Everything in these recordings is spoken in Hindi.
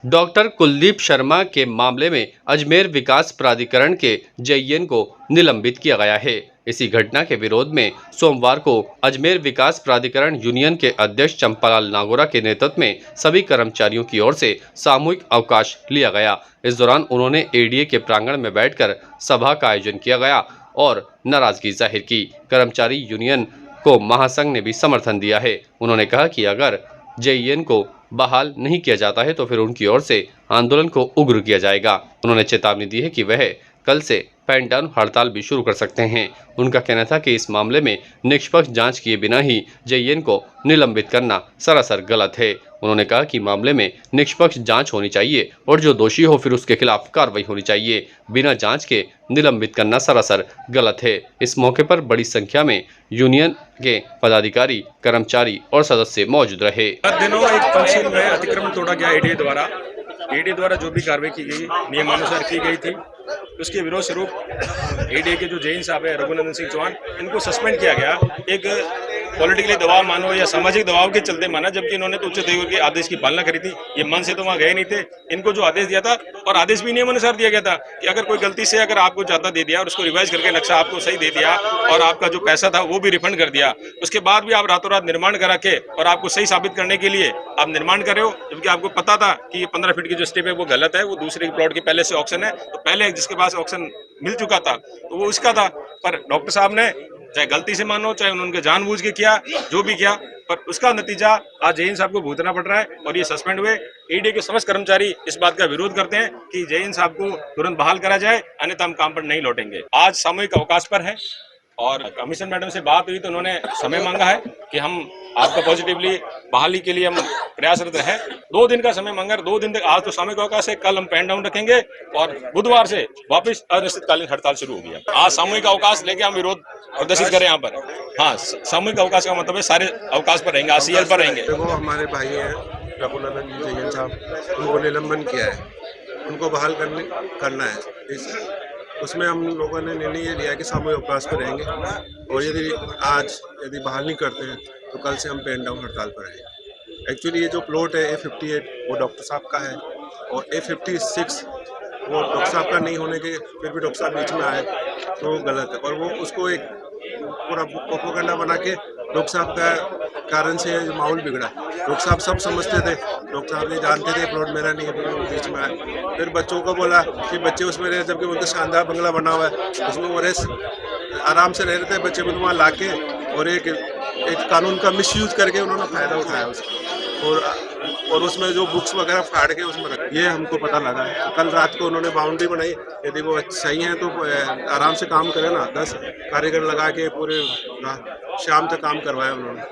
डॉक्टर कुलदीप शर्मा के मामले में अजमेर विकास प्राधिकरण के जेईएन को निलंबित किया गया है। इसी घटना के विरोध में सोमवार को अजमेर विकास प्राधिकरण यूनियन के अध्यक्ष चंपालाल नागोरा के नेतृत्व में सभी कर्मचारियों की ओर से सामूहिक अवकाश लिया गया। इस दौरान उन्होंने एडीए के प्रांगण में बैठकर सभा का आयोजन किया गया और नाराजगी जाहिर की। कर्मचारी यूनियन को महासंघ ने भी समर्थन दिया है। उन्होंने कहा कि अगर जेईएन को बहाल नहीं किया जाता है तो फिर उनकी ओर से आंदोलन को उग्र किया जाएगा। उन्होंने चेतावनी दी है कि वह कल से पेन डाउन हड़ताल भी शुरू कर सकते हैं। उनका कहना था कि इस मामले में निष्पक्ष जांच किए बिना ही जेईएन को निलंबित करना सरासर गलत है। उन्होंने कहा कि मामले में निष्पक्ष जांच होनी चाहिए और जो दोषी हो फिर उसके खिलाफ कार्रवाई होनी चाहिए। बिना जांच के निलंबित करना सरासर गलत है। इस मौके पर बड़ी संख्या में यूनियन के पदाधिकारी, कर्मचारी और सदस्य मौजूद रहे। दिनों एक पंचशील में अतिक्रमण तोड़ा गया एडीए द्वारा जो भी कार्रवाई की गई नियमानुसार की गई थी। उसके विरोध स्वरूप एडीए के जो जेईन साहब है रघुनंदन सिंह चौहान, इनको सस्पेंड किया गया। एक पॉलिटिकली दबाव मानो या सामाजिक दबाव के चलते माना, जबकि इन्होंने तो उच्च के आदेश की पालना करी थी। ये मन से तो वहां गए नहीं थे। इनको जो आदेश दिया था और आदेश भी नियमानुसार दिया गया था कि अगर कोई गलती से अगर आपको ज्यादा दे दिया और उसको रिवाइज करके नक्शा आपको सही दे दिया और आपका जो पैसा था वो भी रिफंड कर दिया, उसके बाद भी आप रातों रात निर्माण करा के और आपको सही साबित करने के लिए आप निर्माण कर रहे हो, जबकि आपको पता था कि ये 15 फीट की जो स्ट्रिप है वो गलत है, वो दूसरे प्लॉट के पहले से ऑक्शन है, तो पहले जिसके पास ऑक्शन मिल चुका था तो वो इसका था। पर डॉक्टर साहब ने चाहे गलती से मानो चाहे उन्होंने जानबूझ के किया, जो भी किया, पर उसका नतीजा आज जेईन साहब को भुगतना पड़ रहा है और ये सस्पेंड हुए। एडीए के समस्त कर्मचारी इस बात का विरोध करते हैं कि जेईन साहब को तुरंत बहाल करा जाए, अन्यथा हम काम पर नहीं लौटेंगे। आज सामूहिक अवकाश पर है और कमिश्नर मैडम से बात हुई तो उन्होंने समय मांगा है कि हम आपका पॉजिटिवली बहाली के लिए हम प्रयासरत है। 2 दिन का समय मांगा, 2 दिन तक। आज तो सामूहिक अवकाश है, कल हम पेन डाउन रखेंगे और बुधवार से वापस अनिश्चितकालीन हड़ताल शुरू हो गया। आज सामूहिक अवकाश लेके हम विरोध प्रदर्शित करें यहाँ पर। हाँ, सामूहिक अवकाश का मतलब है सारे अवकाश पर रहेंगे, सीएल पर रहेंगे। देखो, हमारे भाई हैं रघुनंदन जेईन साहब, उनको निलंबन किया है, उनको बहाल करना है। उसमें हम लोगों ने निर्णय ये लिया कि सामूहिक अवकाश पर रहेंगे और यदि बहाल नहीं करते हैं तो कल से हम पेन डाउन हड़ताल पर रहेंगे। एक्चुअली ये जो प्लॉट है A58 वो डॉक्टर साहब का है और A56 वो डॉक्टर साहब का नहीं होने के फिर भी डॉक्टर साहब बीच में आए तो गलत है और वो उसको एक पूरा प्रोपेगेंडा बना के डॉक्टर साहब का कारण से माहौल बिगड़ा। डॉक्टर साहब सब समझते थे, डॉक्टर साहब ये जानते थे प्लॉट मेरा नहीं है, फिर वो बीच में आए। फिर बच्चों को बोला कि बच्चे उसमें रहे, जबकि उनका शानदार बंगला बना हुआ है, उसमें वो आराम से रह रहे थे। बच्चे को वहाँ ला के और एक कानून का मिसयूज करके उन्होंने फायदा उठाया उसका और उसमें जो बुक्स वगैरह फाड़ के उसमें रख, ये हमको पता लगा है। कल रात को उन्होंने बाउंड्री बनाई, यदि वो सही है तो आराम से काम करे ना, 10 कारीगर लगा के पूरे शाम तक काम करवाया उन्होंने।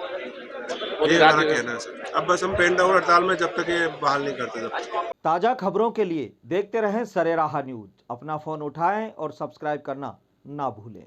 ये हमारा कहना है सर। अब बस हम पेन डाउन हड़ताल में जब तक ये बहाल नहीं करते तब तक। ताज़ा खबरों के लिए देखते रहें सरेराह न्यूज। अपना फ़ोन उठाएं और सब्सक्राइब करना ना भूलें।